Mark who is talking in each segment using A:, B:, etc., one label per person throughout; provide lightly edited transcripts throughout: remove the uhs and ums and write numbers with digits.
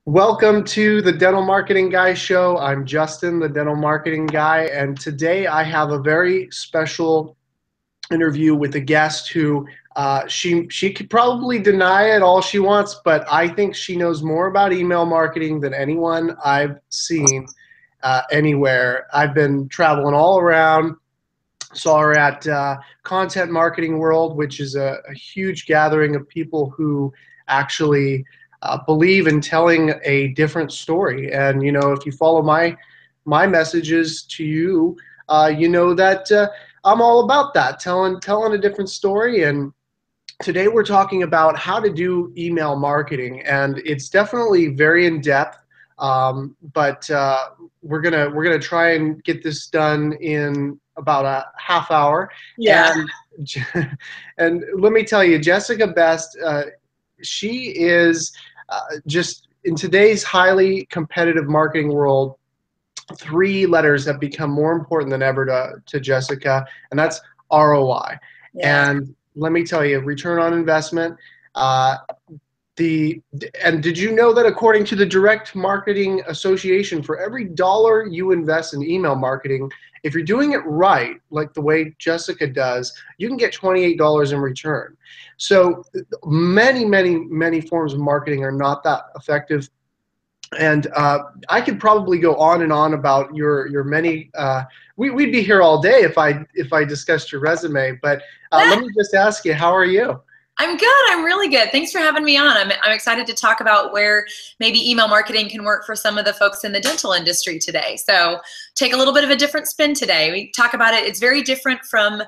A: Welcome to the Dental Marketing Guy Show. I'm Justin, the Dental Marketing Guy, and today I have a very special interview with a guest who she could probably deny it all she wants, but I think she knows more about email marketing than anyone I've seen anywhere. I've been traveling all around. Saw her at Content Marketing World, which is a huge gathering of people who actually believe in telling a different story. And if you follow my messages to you, you know that I'm all about that, telling a different story. And today we're talking about how to do email marketing, and it's definitely very in depth. But we're gonna try and get this done in about a half hour.
B: Yeah.
A: And and let me tell you, Jessica Best, she is just in today's highly competitive marketing world. Three letters have become more important than ever to Jessica, and that's ROI.
B: Yeah.
A: And let me tell you, return on investment. Uh, the and did you know that according to the Direct Marketing Association, for every dollar you invest in email marketing, if you're doing it right, like the way Jessica does, you can get $28 in return. So many forms of marketing are not that effective. And I could probably go on and on about your many. We'd be here all day if I discussed your resume. But let me just ask you, how are you?
B: I'm good. I'm really good. Thanks for having me on. I'm excited to talk about where maybe email marketing can work for some of the folks in the dental industry today. So take a little bit of a different spin today. We talk about it. It's very different from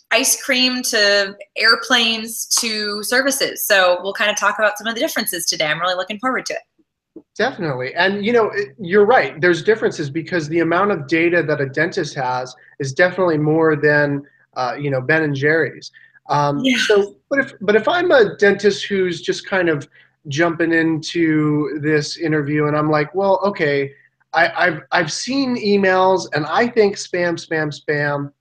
B: ice cream to airplanes to services. So we'll kind of talk about some of the differences today. I'm really looking forward to it.
A: Definitely. And you're right. There's differences because the amount of data that a dentist has is definitely more than Ben and Jerry's.
B: Yeah.
A: But if I'm a dentist who's just kind of jumping into this interview and I'm like, well, okay, I've seen emails and I think spam.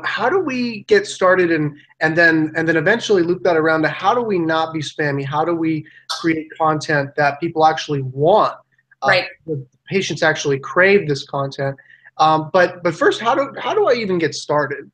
A: How do we get started and then eventually loop that around to how do we not be spammy? How do we create content that people actually want?
B: Right.
A: The patients actually crave this content. But first, how do I even get started?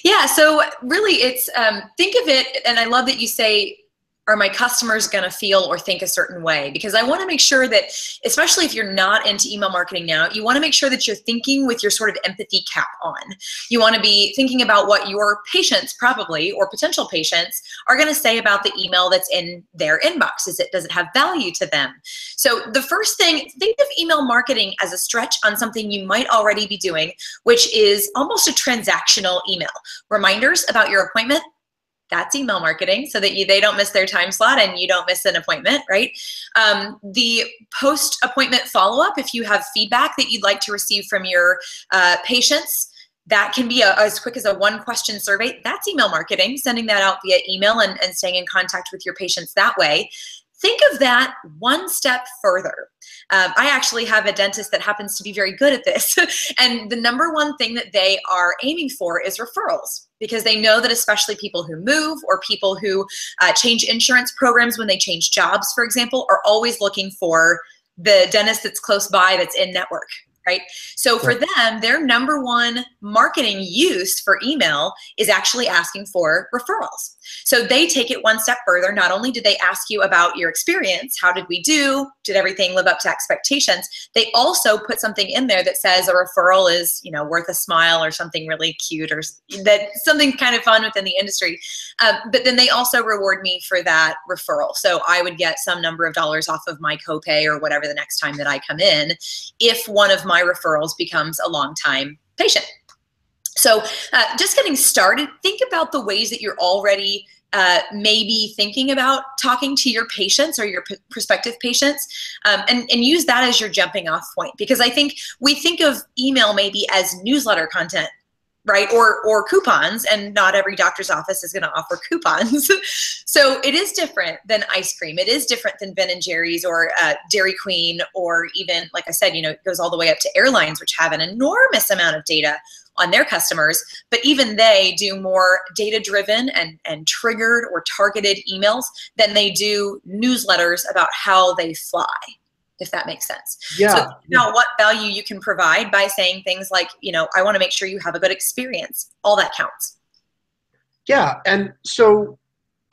B: Yeah. So really it's, think of it. And I love that you say, are my customers going to feel or think a certain way? Because I want to make sure that, especially if you're not into email marketing now, you want to make sure that you're thinking with your sort of empathy cap on. You want to be thinking about what your patients probably, or potential patients, are going to say about the email that's in their inbox. Does it have value to them? So the first thing, think of email marketing as a stretch on something you might already be doing, which is almost a transactional email. Reminders about your appointment, that's email marketing, so that they don't miss their time slot and you don't miss an appointment, right? The post-appointment follow-up, if you have feedback that you'd like to receive from your patients, that can be as quick as a one-question survey. That's email marketing, sending that out via email and staying in contact with your patients that way. Think of that one step further. I actually have a dentist that happens to be very good at this. And the number one thing that they are aiming for is referrals, because they know that especially people who move or people who change insurance programs when they change jobs, for example, are always looking for the dentist that's close by, that's in network. Right? So for them, their number one marketing use for email is actually asking for referrals. So they take it one step further. Not only did they ask you about your experience, how did we do? Did everything live up to expectations? They also put something in there that says a referral is, worth a smile, or something really cute, or that something kind of fun within the industry. But then they also reward me for that referral. So I would get some number of dollars off of my copay or whatever the next time that I come in, if one of my referrals becomes a long-time patient. So just getting started, think about the ways that you're already maybe thinking about talking to your patients or your prospective patients, and use that as your jumping off point. Because I think we think of email maybe as newsletter content, right? Or coupons, and not every doctor's office is going to offer coupons. So it is different than ice cream. It is different than Ben and Jerry's or Dairy Queen, or even, like I said, it goes all the way up to airlines, which have an enormous amount of data on their customers. But even they do more data-driven and triggered or targeted emails than they do newsletters about how they fly, if that makes sense.
A: Yeah.
B: So now what value you can provide by saying things like, I want to make sure you have a good experience. All that counts.
A: Yeah. And so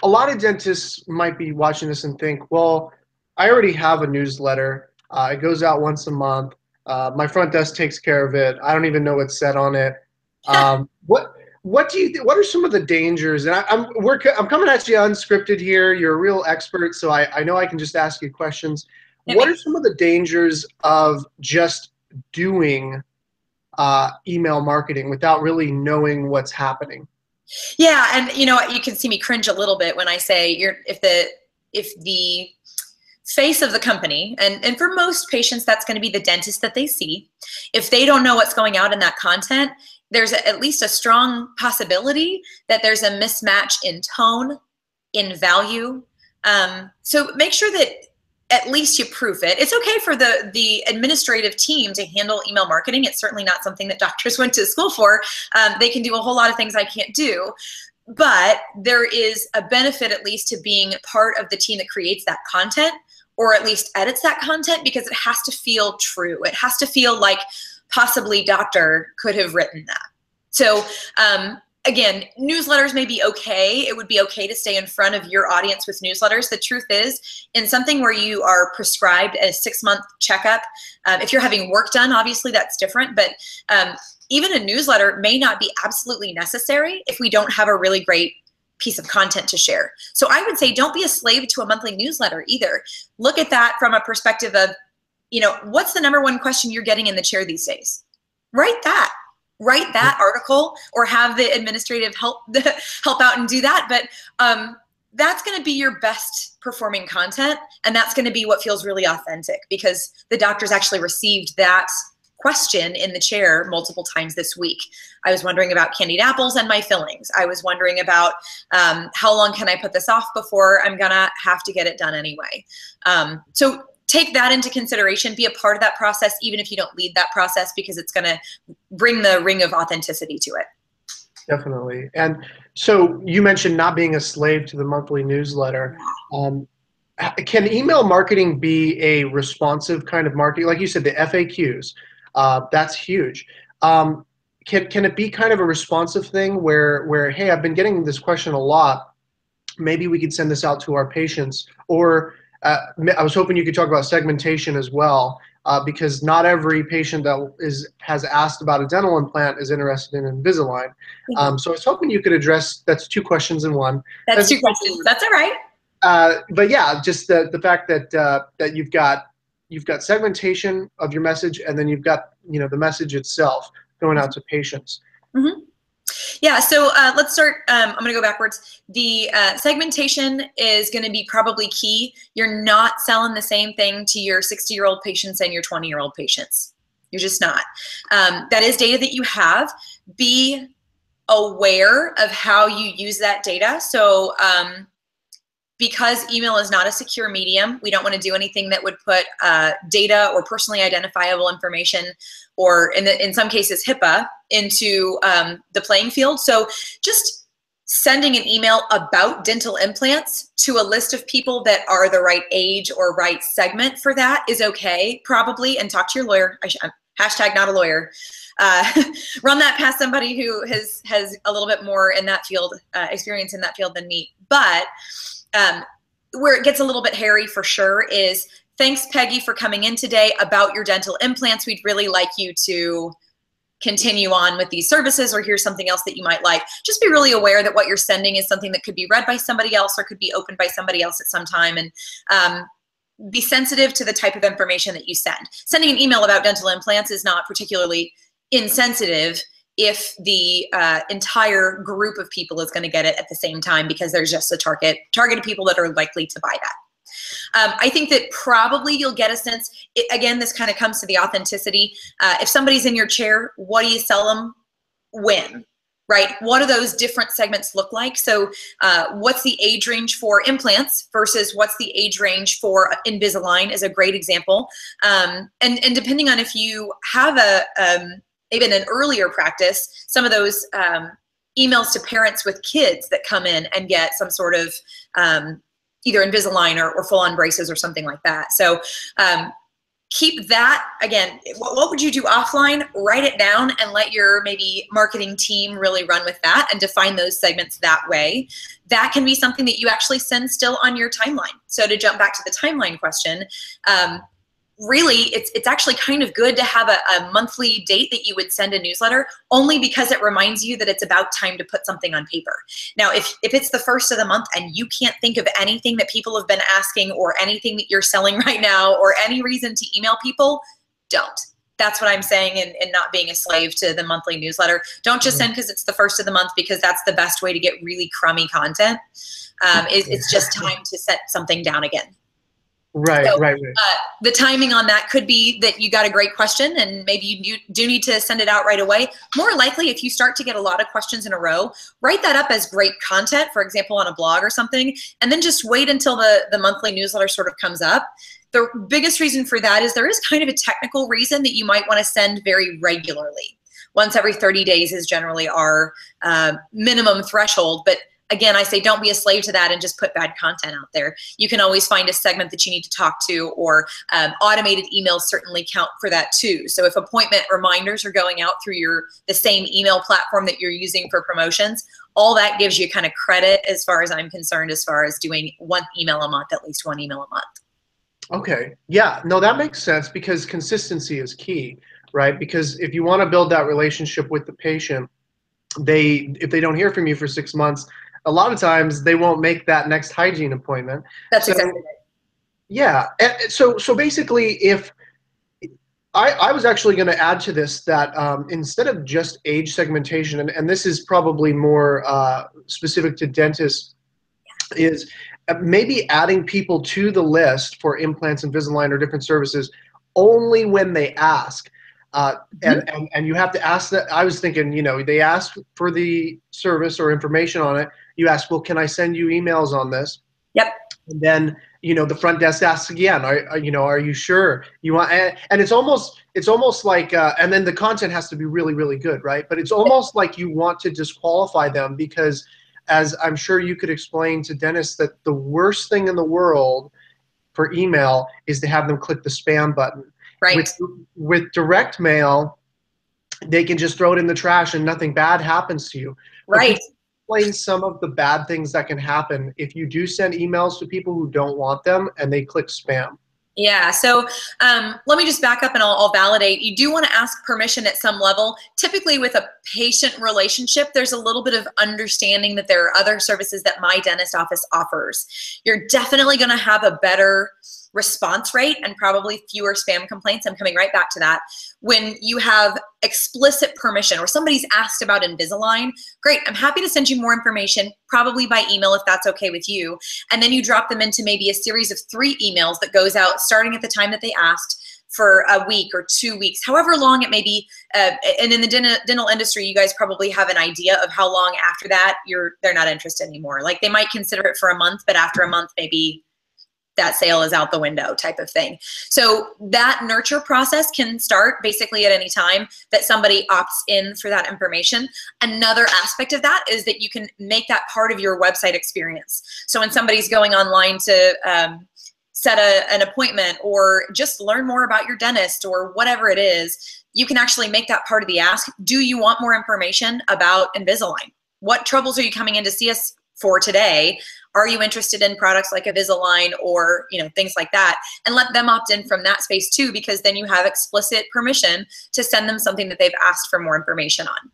A: a lot of dentists might be watching this and think, well, I already have a newsletter. It goes out once a month. My front desk takes care of it. I don't even know what's said on it. What do you what are some of the dangers? And I'm coming at you unscripted here. You're a real expert, so I know I can just ask you questions. What are some of the dangers of just doing email marketing without really knowing what's happening?
B: Yeah, and you can see me cringe a little bit when I say if the face of the company, and for most patients that's going to be the dentist that they see, if they don't know what's going out in that content, there's at least a strong possibility that there's a mismatch in tone, in value. So make sure that at least you proof it. It's okay for the administrative team to handle email marketing. It's certainly not something that doctors went to school for. They can do a whole lot of things I can't do. But there is a benefit at least to being part of the team that creates that content, or at least edits that content, because it has to feel true. It has to feel like possibly doctor could have written that. So again, newsletters may be okay. It would be okay to stay in front of your audience with newsletters. The truth is, in something where you are prescribed a 6-month checkup, if you're having work done, obviously that's different, but even a newsletter may not be absolutely necessary if we don't have a really great piece of content to share. So I would say don't be a slave to a monthly newsletter either. Look at that from a perspective of, what's the #1 question you're getting in the chair these days? Write that article, or have the administrative help out and do that. But that's going to be your best performing content, and that's going to be what feels really authentic, because the doctors actually received that question in the chair multiple times this week. I was wondering about candied apples and my fillings. I was wondering about how long can I put this off before I'm gonna have to get it done anyway. So take that into consideration. Be a part of that process, even if you don't lead that process, because it's going to bring the ring of authenticity to it.
A: Definitely. And so you mentioned not being a slave to the monthly newsletter. Can email marketing be a responsive kind of marketing? Like you said, the FAQs, that's huge. Can it be kind of a responsive thing where, hey, I've been getting this question a lot. Maybe we could send this out to our patients. Or I was hoping you could talk about segmentation as well, because not every patient that has asked about a dental implant is interested in Invisalign. So I was hoping you could address, that's 2 questions in one.
B: That's 2 questions. That's all right.
A: But yeah, just the fact that you've got segmentation of your message, and then you've got the message itself going out to patients.
B: Mm-hmm. Yeah, so let's start. I'm going to go backwards. The segmentation is going to be probably key. You're not selling the same thing to your 60-year-old patients and your 20-year-old patients. You're just not. That is data that you have. Be aware of how you use that data. So because email is not a secure medium, we don't want to do anything that would put data or personally identifiable information, or in some cases HIPAA, into the playing field. So just sending an email about dental implants to a list of people that are the right age or right segment for that is okay, probably, and talk to your lawyer. Hashtag not a lawyer. Run that past somebody who has a little bit more in that field, experience in that field than me. But where it gets a little bit hairy for sure is, thanks, Peggy, for coming in today about your dental implants. We'd really like you to continue on with these services, or here's something else that you might like. Just be really aware that what you're sending is something that could be read by somebody else or could be opened by somebody else at some time, and be sensitive to the type of information that you send. Sending an email about dental implants is not particularly insensitive if the entire group of people is going to get it at the same time, because there's just a targeted people that are likely to buy that. I think that probably you'll get a sense, again, this kind of comes to the authenticity. If somebody's in your chair, what do you sell them? when, right? What do those different segments look like? So what's the age range for implants versus what's the age range for Invisalign is a great example. And depending on if you have even an earlier practice, some of those emails to parents with kids that come in and get some sort of either Invisalign or full-on braces or something like that. So keep that, again, what would you do offline? Write it down and let your maybe marketing team really run with that and define those segments that way. That can be something that you actually send still on your timeline. So to jump back to the timeline question, really, it's actually kind of good to have a monthly date that you would send a newsletter, only because it reminds you that it's about time to put something on paper. Now, if it's the first of the month and you can't think of anything that people have been asking or anything that you're selling right now or any reason to email people, don't. That's what I'm saying in not being a slave to the monthly newsletter. Don't just send because it's the first of the month, because that's the best way to get really crummy content. It's just time to set something down again.
A: Right,
B: so,
A: right.
B: The timing on that could be that you got a great question and maybe you do need to send it out right away. More likely, if you start to get a lot of questions in a row, write that up as great content, for example, on a blog or something, and then just wait until the monthly newsletter sort of comes up. The biggest reason for that is there is kind of a technical reason that you might want to send very regularly. Once every 30 days is generally our minimum threshold, but again, I say don't be a slave to that and just put bad content out there. You can always find a segment that you need to talk to, or automated emails certainly count for that too. So if appointment reminders are going out through the same email platform that you're using for promotions, all that gives you kind of credit as far as I'm concerned, as far as doing one email a month, at least one email a month.
A: Okay. Yeah, no, that makes sense, because consistency is key, right? Because if you want to build that relationship with the patient, if they don't hear from you for 6 months, a lot of times they won't make that next hygiene appointment.
B: That's exactly right.
A: Yeah. And so basically, if I was actually going to add to this that instead of just age segmentation, and this is probably more specific to dentists, is maybe adding people to the list for implants, Invisalign, or different services only when they ask. And you have to ask that. I was thinking, they ask for the service or information on it. You ask, well, can I send you emails on this?
B: Yep.
A: And then, the front desk asks again, are you sure you want, and it's almost like, and then the content has to be really, really good, right? But it's almost like you want to disqualify them, because as I'm sure you could explain to dentists, that the worst thing in the world for email is to have them click the spam button.
B: Right.
A: With direct mail, they can just throw it in the trash and nothing bad happens to you.
B: Right.
A: Explain some of the bad things that can happen if you do send emails to people who don't want them and they click spam.
B: Yeah, so let me just back up and I'll validate. You do want to ask permission at some level. Typically with a patient relationship, there's a little bit of understanding that there are other services that my dentist office offers. You're definitely going to have a better response rate and probably fewer spam complaints. I'm coming right back to that. When you have explicit permission, or somebody's asked about Invisalign, great, I'm happy to send you more information, probably by email if that's okay with you. And then you drop them into maybe a series of 3 emails that goes out starting at the time that they asked for a week or 2 weeks, however long it may be. And in the dental industry, you guys probably have an idea of how long after that they're not interested anymore. Like they might consider it for a month, but after a month, maybe that sale is out the window type of thing. So that nurture process can start basically at any time that somebody opts in for that information. Another aspect of that is that you can make that part of your website experience. So when somebody's going online to set an appointment or just learn more about your dentist or whatever it is, you can actually make that part of the ask. Do you want more information about Invisalign? What troubles are you coming in to see us for today? Are you interested in products like Invisalign or things like that? And let them opt in from that space too, because then you have explicit permission to send them something that they've asked for more information on.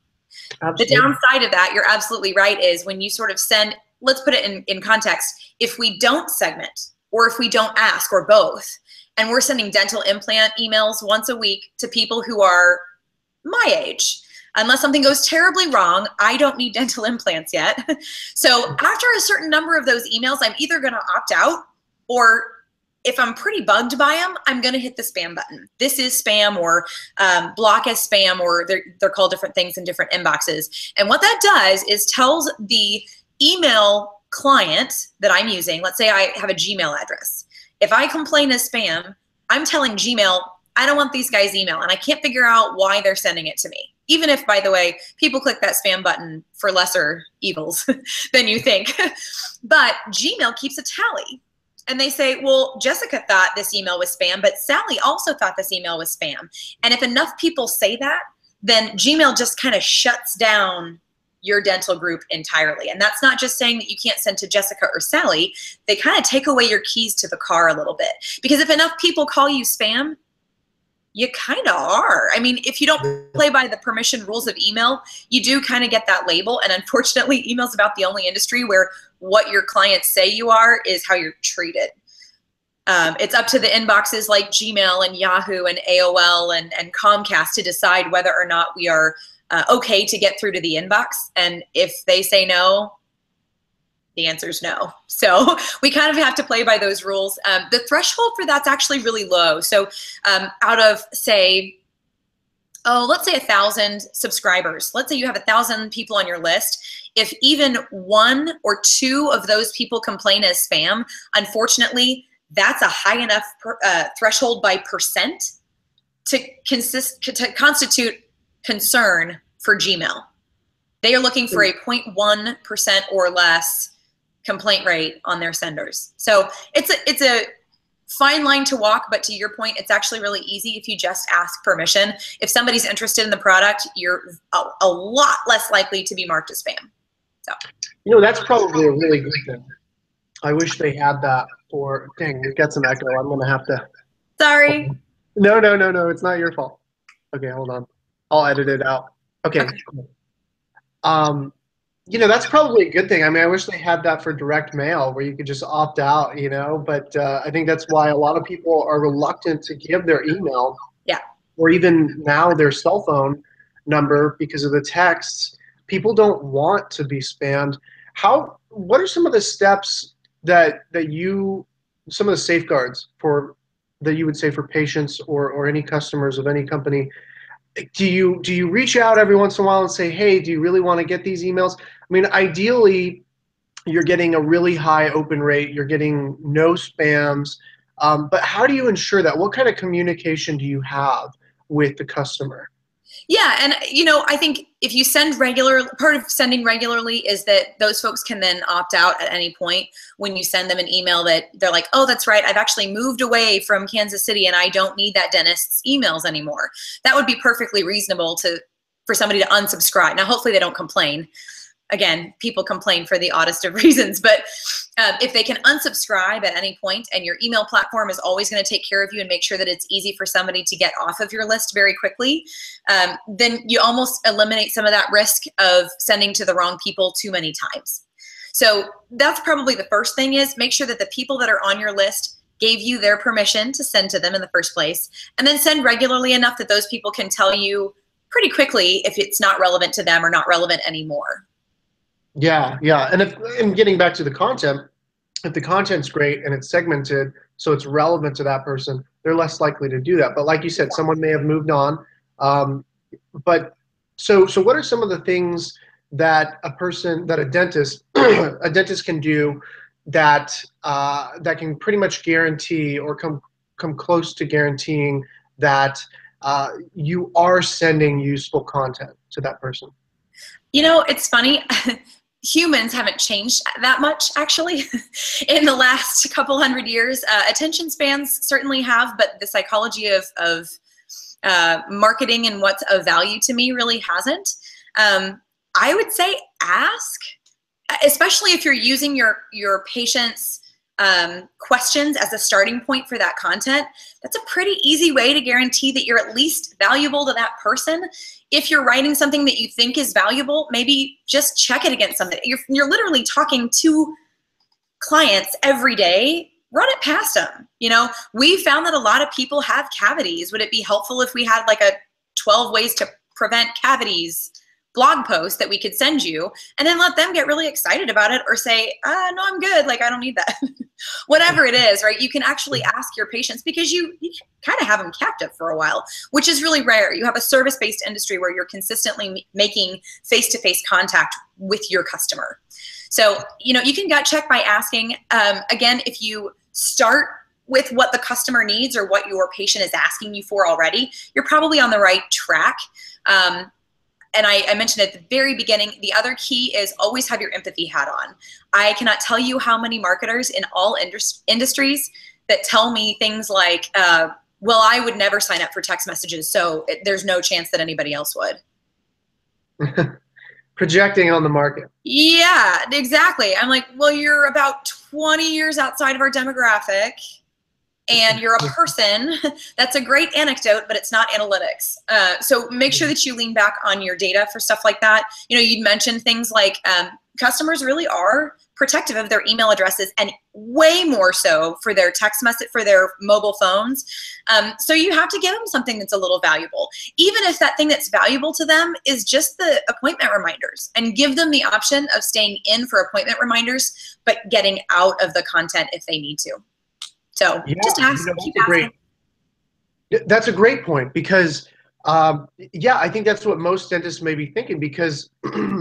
B: Absolutely. The downside of that, you're absolutely right, is when you sort of send, let's put it in context, if we don't segment or if we don't ask or both, and we're sending dental implant emails once a week to people who are my age, unless something goes terribly wrong, I don't need dental implants yet. So after a certain number of those emails, I'm either going to opt out or if I'm pretty bugged by them, I'm going to hit the spam button. This is spam, or block as spam, or they're called different things in different inboxes. And what that does is tells the email client that I'm using, let's say I have a Gmail address. If I complain as spam, I'm telling Gmail, I don't want these guys' email, and I can't figure out why they're sending it to me. Even if, by the way, people click that spam button for lesser evils than you think. But Gmail keeps a tally. And they say, well, Jessica thought this email was spam, but Sally also thought this email was spam. And if enough people say that, then Gmail just kind of shuts down your dental group entirely. And that's not just saying that you can't send to Jessica or Sally. They kind of take away your keys to the car a little bit. Because if enough people call you spam, you kind of are. I mean, if you don't play by the permission rules of email, you do kind of get that label. And unfortunately, email's about the only industry where what your clients say you are is how you're treated. It's up to the inboxes like Gmail and Yahoo and AOL and Comcast to decide whether or not we are okay to get through to the inbox. And if they say no, the answer is no. So we kind of have to play by those rules. The threshold for that's actually really low. So out of, say, let's say 1,000 subscribers. Let's say you have 1,000 people on your list. If even 1 or 2 of those people complain as spam, unfortunately, that's a high enough threshold by percent to constitute concern for Gmail. They are looking for a 0.1% or less complaint rate on their senders. So it's a fine line to walk, but to your point, it's actually really easy if you just ask permission. If somebody's interested in the product, you're a lot less likely to be marked as spam. So,
A: you know, that's probably a really good thing. I wish they had that for, dang, we've got some echo. I'm going to have to.
B: Sorry.
A: No, it's not your fault. Okay, hold on. I'll edit it out. Okay. You know, that's probably a good thing. I mean, I wish they had that for direct mail where you could just opt out, you know, but I think that's why a lot of people are reluctant to give their email, or even now their cell phone number because of the texts. People don't want to be spammed. What are some of the steps that some of the safeguards that you would say for patients or any customers of any company? Do you reach out every once in a while and say, hey, do you really want to get these emails? I mean, ideally, you're getting a really high open rate. You're getting no spams. But how do you ensure that? What kind of communication do you have with the customer?
B: Yeah, and you know, I think if you send part of sending regularly is that those folks can then opt out at any point when you send them an email that they're like, oh, that's right, I've actually moved away from Kansas City and I don't need that dentist's emails anymore. That would be perfectly reasonable for somebody to unsubscribe. Now, hopefully they don't complain. Again, people complain for the oddest of reasons, but if they can unsubscribe at any point and your email platform is always going to take care of you and make sure that it's easy for somebody to get off of your list very quickly, then you almost eliminate some of that risk of sending to the wrong people too many times. So that's probably the first thing, is make sure that the people that are on your list gave you their permission to send to them in the first place, and then send regularly enough that those people can tell you pretty quickly if it's not relevant to them or not relevant anymore.
A: Yeah. And getting back to the content, if the content's great and it's segmented, so it's relevant to that person, they're less likely to do that. But like you said, someone may have moved on. But so what are some of the things that a dentist can do that can pretty much guarantee or come close to guaranteeing that you are sending useful content to that person?
B: You know, it's funny. Humans haven't changed that much, actually, in the last couple hundred years. Attention spans certainly have, but the psychology of marketing and what's of value to me really hasn't. I would say ask, especially if you're using your patient's questions as a starting point for that content. That's a pretty easy way to guarantee that you're at least valuable to that person. If you're writing something that you think is valuable, maybe just check it against something. You're literally talking to clients every day. Run it past them. You know, we found that a lot of people have cavities. Would it be helpful if we had like a 12 ways to prevent cavities blog post that we could send you, and then let them get really excited about it or say, no, I'm good. Like, I don't need that. Whatever it is, right? You can actually ask your patients because you kind of have them captive for a while, which is really rare. You have a service-based industry where you're consistently making face-to-face contact with your customer. So, you can gut check by asking. Again, if you start with what the customer needs or what your patient is asking you for already, you're probably on the right track. And I mentioned at the very beginning, the other key is always have your empathy hat on. I cannot tell you how many marketers in all industries that tell me things like, well, I would never sign up for text messages, so there's no chance that anybody else would.
A: Projecting on the market.
B: Yeah, exactly. I'm like, well, you're about 20 years outside of our demographic, and you're a person. That's a great anecdote, but it's not analytics. So make sure that you lean back on your data for stuff like that. You'd mentioned things like customers really are protective of their email addresses, and way more so for their text message, for their mobile phones. So you have to give them something that's a little valuable, even if that thing that's valuable to them is just the appointment reminders, and give them the option of staying in for appointment reminders, but getting out of the content if they need to. So
A: yeah,
B: just ask, keep asking.
A: That's a great point, because yeah, I think that's what most dentists may be thinking, because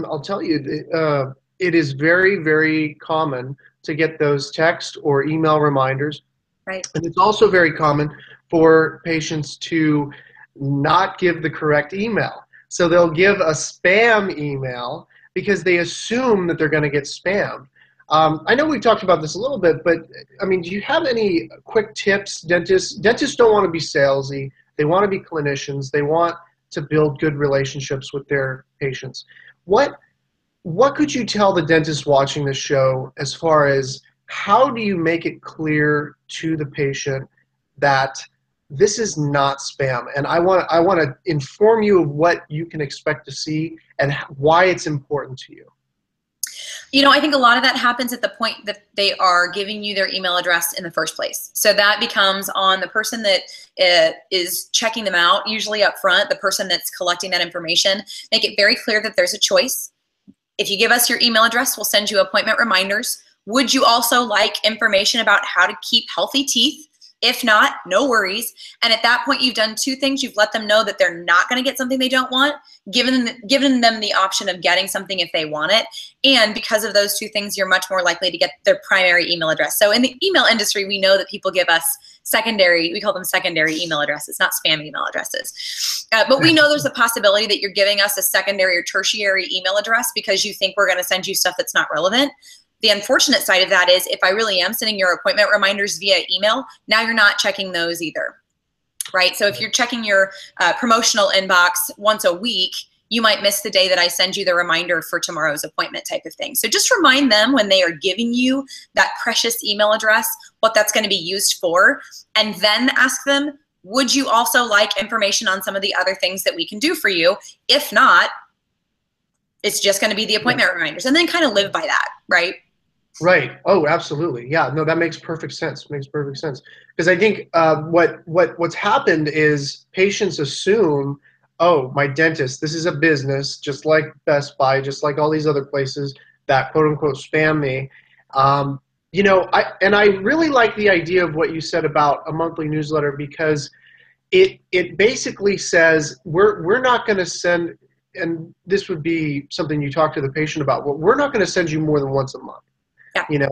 A: I'll tell you, it is very, very common to get those text or email reminders.
B: Right.
A: And it's also very common for patients to not give the correct email. So they'll give a spam email because they assume that they're going to get spammed. I know we've talked about this a little bit, but I mean, do you have any quick tips? Dentists don't want to be salesy. They want to be clinicians. They want to build good relationships with their patients. What could you tell the dentist watching this show as far as how do you make it clear to the patient that this is not spam? And I want to inform you of what you can expect to see and why it's important to you.
B: I think a lot of that happens at the point that they are giving you their email address in the first place. So that becomes on the person that is checking them out, usually up front, the person that's collecting that information. Make it very clear that there's a choice. If you give us your email address, we'll send you appointment reminders. Would you also like information about how to keep healthy teeth? If not, no worries. And at that point, you've done two things. You've let them know that they're not going to get something they don't want, given them the option of getting something if they want it. And because of those two things, you're much more likely to get their primary email address. So in the email industry, we know that people give us secondary, we call them secondary email addresses, not spam email addresses. But we know there's a possibility that you're giving us a secondary or tertiary email address because you think we're going to send you stuff that's not relevant. The unfortunate side of that is if I really am sending your appointment reminders via email, now you're not checking those either, right? So if you're checking your promotional inbox once a week, you might miss the day that I send you the reminder for tomorrow's appointment type of thing. So just remind them when they are giving you that precious email address, what that's going to be used for, and then ask them, would you also like information on some of the other things that we can do for you? If not, it's just going to be the appointment reminders, and then kind of live by that, right?
A: Right. Oh, absolutely. Yeah. No, that makes perfect sense. Makes perfect sense. Because I think what's happened is patients assume, oh, my dentist, this is a business, just like Best Buy, just like all these other places that quote unquote spam me. I really like the idea of what you said about a monthly newsletter, because it basically says we're not going to send, and this would be something you talk to the patient about. Well, we're not going to send you more than once a month. Yeah.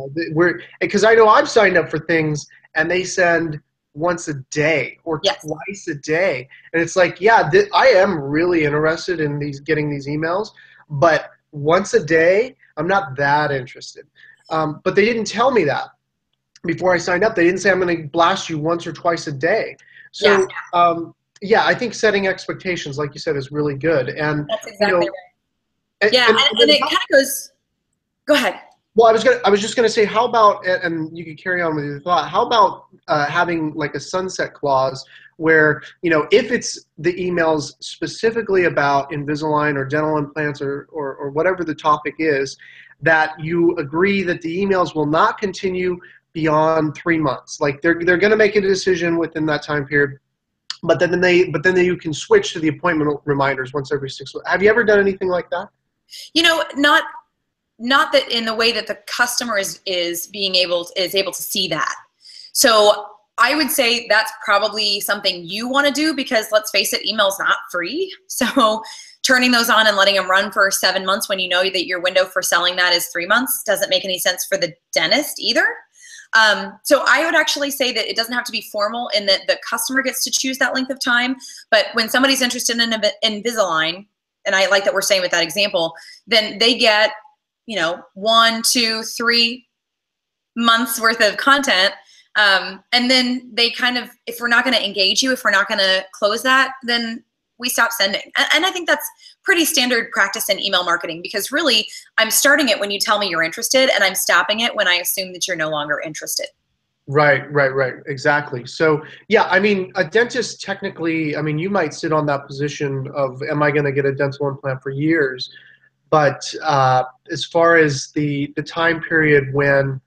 A: Because I know I've signed up for things and they send once a day or twice a day, and it's like, yeah, I am really interested in getting these emails, but once a day, I'm not that interested. But they didn't tell me that before I signed up. They didn't say I'm going to blast you once or twice a day. So yeah, I think setting expectations, like you said, is really good. And
B: that's exactly right. And it kind of goes. Go ahead.
A: Well, I was just gonna say, how about, and you could carry on with your thought, how about having like a sunset clause where, if it's the emails specifically about Invisalign or dental implants or whatever the topic is, that you agree that the emails will not continue beyond 3 months. Like they're gonna make a decision within that time period. but then you can switch to the appointment reminders once every 6 months. Have you ever done anything like that?
B: Not that in the way that the customer is able to see that. So I would say that's probably something you want to do, because let's face it, email's not free. So turning those on and letting them run for 7 months when you know that your window for selling that is 3 months doesn't make any sense for the dentist either. So I would actually say that it doesn't have to be formal in that the customer gets to choose that length of time. But when somebody's interested in Invisalign, and I like that we're saying with that example, then they get 1, 2, 3 months worth of content. And then they kind of, if we're not going to engage you, if we're not going to close that, then we stop sending. And I think that's pretty standard practice in email marketing, because really I'm starting it when you tell me you're interested, and I'm stopping it when I assume that you're no longer interested.
A: Right. Exactly. So yeah, I mean, a dentist technically, I mean, you might sit on that position of, am I going to get a dental implant for years? But as far as the time period when,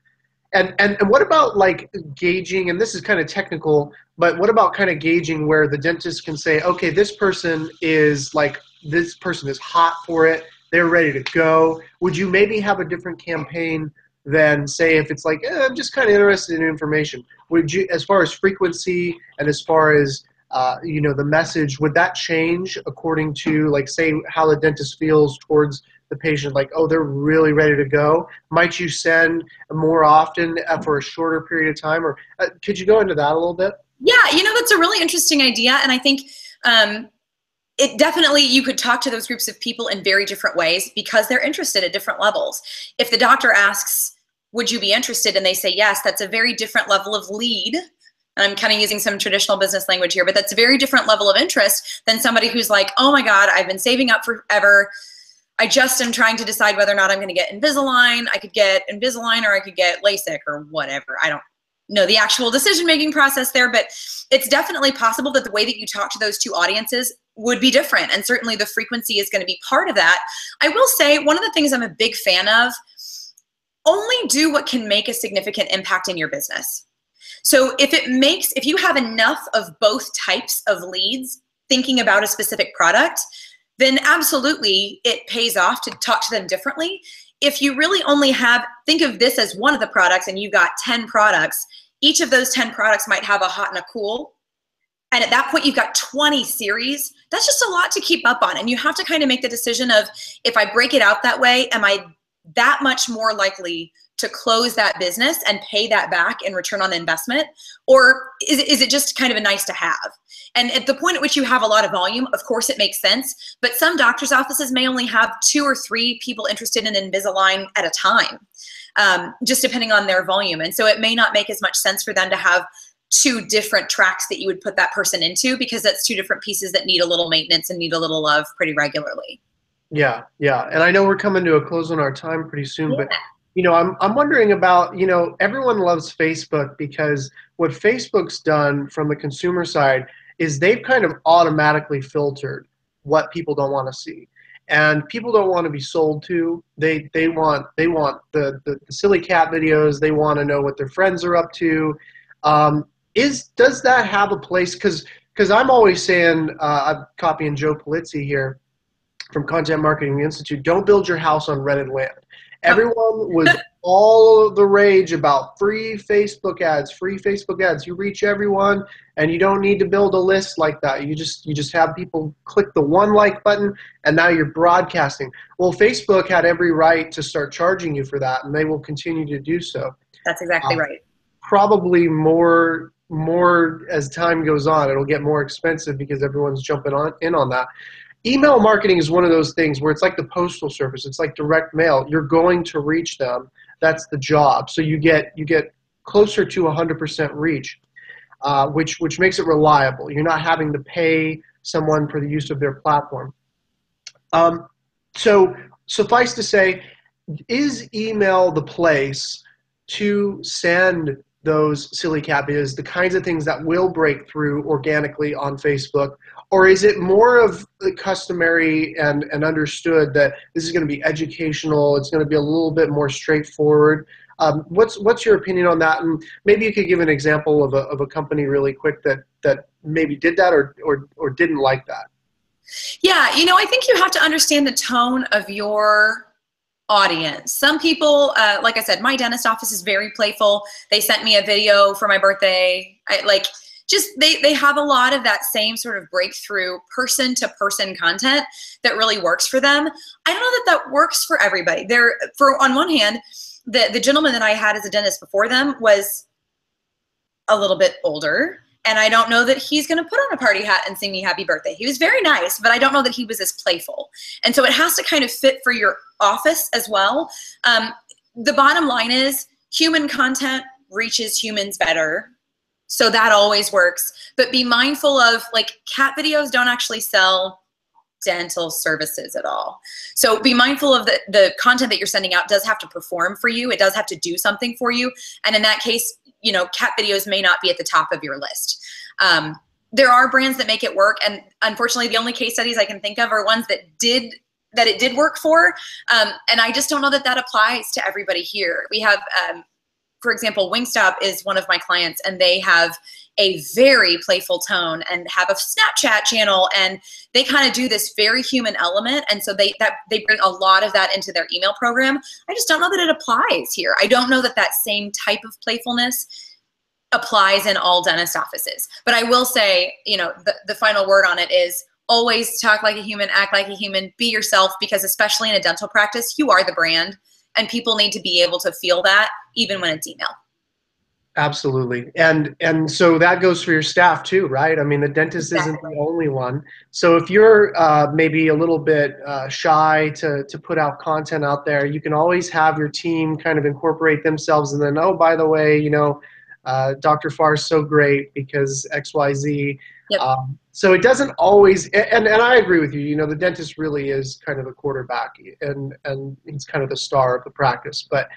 A: and what about like gauging, and this is kind of technical, but what about kind of gauging where the dentist can say, okay, this person is hot for it, they're ready to go. Would you maybe have a different campaign than, say, if it's like, I'm just kind of interested in information? Would you, as far as frequency and as far as the message, would that change according to, like, say, how the dentist feels towards the patient? Like, oh, they're really ready to go. Might you send more often for a shorter period of time? Or could you go into that a little bit?
B: Yeah, that's a really interesting idea. And I think it definitely, you could talk to those groups of people in very different ways because they're interested at different levels. If the doctor asks, would you be interested? And they say yes, that's a very different level of lead. I'm kind of using some traditional business language here, but that's a very different level of interest than somebody who's like, oh my God, I've been saving up forever. I just am trying to decide whether or not I'm going to get Invisalign. I could get Invisalign or I could get LASIK or whatever. I don't know the actual decision-making process there, but it's definitely possible that the way that you talk to those two audiences would be different. And certainly the frequency is going to be part of that. I will say one of the things I'm a big fan of, only do what can make a significant impact in your business. So if you have enough of both types of leads thinking about a specific product, then absolutely it pays off to talk to them differently. If you really only think of this as one of the products and you've got 10 products, each of those 10 products might have a hot and a cool. And at that point, you've got 20 series. That's just a lot to keep up on. And you have to kind of make the decision of, if I break it out that way, am I that much more likely to close that business and pay that back in return on investment? Or is it just kind of a nice to have? And at the point at which you have a lot of volume, of course it makes sense, but some doctors' offices may only have 2 or 3 people interested in Invisalign at a time, just depending on their volume. And so it may not make as much sense for them to have 2 different tracks that you would put that person into, because that's 2 different pieces that need a little maintenance and need a little love pretty regularly.
A: Yeah. And I know we're coming to a close on our time pretty soon, but I'm wondering about, everyone loves Facebook, because what Facebook's done from the consumer side is they've kind of automatically filtered what people don't want to see. And people don't want to be sold to. They want the silly cat videos. They want to know what their friends are up to. Does that have a place? Because I'm always saying, I'm copying Joe Polizzi here from Content Marketing Institute, don't build your house on rented land. Everyone was all the rage about free Facebook ads. You reach everyone, and you don't need to build a list like that. You just have people click the one like button, and now you're broadcasting. Well, Facebook had every right to start charging you for that, and they will continue to do so.
B: That's exactly right.
A: Probably more as time goes on. It'll get more expensive because everyone's jumping in on that. Email marketing is one of those things where it's like the postal service. It's like direct mail. You're going to reach them. That's the job. So you get closer to 100% reach, which makes it reliable. You're not having to pay someone for the use of their platform. So suffice to say, is email the place to send those silly cat videos, the kinds of things that will break through organically on Facebook? Or is it more of the customary and understood that this is going to be educational, it's going to be a little bit more straightforward? What's your opinion on that? And maybe you could give an example of a company really quick that maybe did that or didn't like that.
B: Yeah, I think you have to understand the tone of your audience. Some people, like I said, my dentist office is very playful. They sent me a video for my birthday. They have a lot of that same sort of breakthrough person to person content that really works for them. I don't know that works for everybody. On one hand, the gentleman that I had as a dentist before them was a little bit older, and I don't know that he's going to put on a party hat and sing me happy birthday. He was very nice, but I don't know that he was as playful. And so it has to kind of fit for your office as well. The bottom line is human content reaches humans better. So that always works. But be mindful of, like, cat videos don't actually sell dental services at all. So be mindful of the content that you're sending out does have to perform for you. It does have to do something for you. And in that case, cat videos may not be at the top of your list. There are brands that make it work. And unfortunately, the only case studies I can think of are ones that it did work for. And I just don't know that applies to everybody here. We have, for example, Wingstop is one of my clients, and they have a very playful tone and have a Snapchat channel, and they kind of do this very human element. And so they bring a lot of that into their email program. I just don't know that it applies here. I don't know that same type of playfulness applies in all dentist offices. But I will say, the final word on it is always talk like a human, act like a human, be yourself, because especially in a dental practice, you are the brand. And people need to be able to feel that even when it's email.
A: Absolutely. And so that goes for your staff too, right? I mean, the dentist isn't the only one. So if you're maybe a little bit shy to put out content out there, you can always have your team kind of incorporate themselves, and then, oh, by the way, Dr. Farr is so great because XYZ.
B: Yep.
A: So it doesn't always, and I agree with you, the dentist really is kind of the quarterback, and he's kind of the star of the practice. But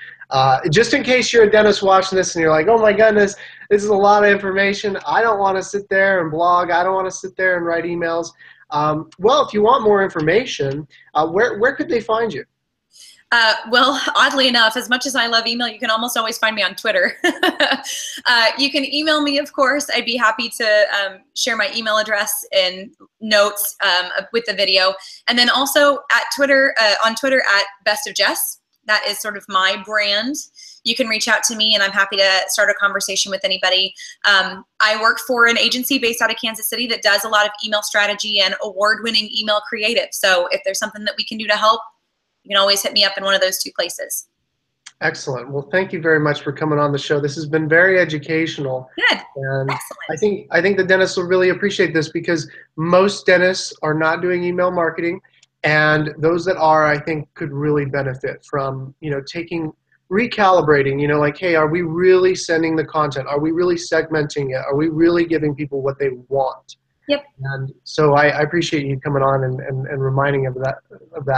A: just in case you're a dentist watching this and you're like, oh my goodness, this is a lot of information. I don't want to sit there and blog. I don't want to sit there and write emails. Well, if you want more information, where could they find you?
B: Well, oddly enough, as much as I love email, you can almost always find me on Twitter. You can email me, of course. I'd be happy to share my email address in notes with the video. And then also at Twitter, on Twitter at Best of Jess. That is sort of my brand. You can reach out to me, and I'm happy to start a conversation with anybody. I work for an agency based out of Kansas City that does a lot of email strategy and award-winning email creative. So if there's something that we can do to help, you can always hit me up in one of those two places.
A: Excellent. Well, thank you very much for coming on the show. This has been very educational.
B: Good.
A: And
B: excellent.
A: I think the dentists will really appreciate this, because most dentists are not doing email marketing, and those that are, I think, could really benefit from, recalibrating, like, hey, are we really sending the content? Are we really segmenting it? Are we really giving people what they want?
B: Yep.
A: And so I appreciate you coming on and reminding of that.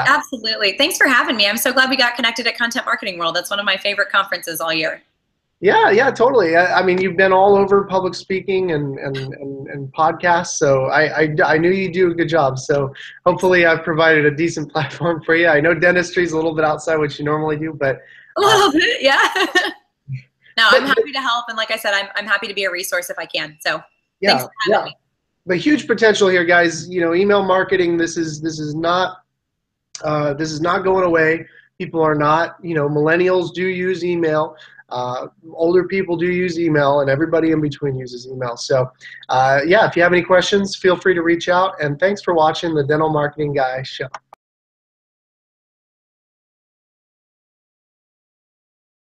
B: Absolutely. Thanks for having me. I'm so glad we got connected at Content Marketing World. That's one of my favorite conferences all year.
A: Yeah, totally. I mean, you've been all over public speaking and podcasts, so I knew you'd do a good job. So hopefully I've provided a decent platform for you. I know dentistry is a little bit outside what you normally do, but
B: a little bit, yeah. No, I'm happy to help, and like I said, I'm happy to be a resource if I can. So thanks for having me.
A: But huge potential here, guys. Email marketing. This is not going away. People are not. Millennials do use email. Older people do use email, and everybody in between uses email. So, if you have any questions, feel free to reach out. And thanks for watching the Dental Marketing Guy Show.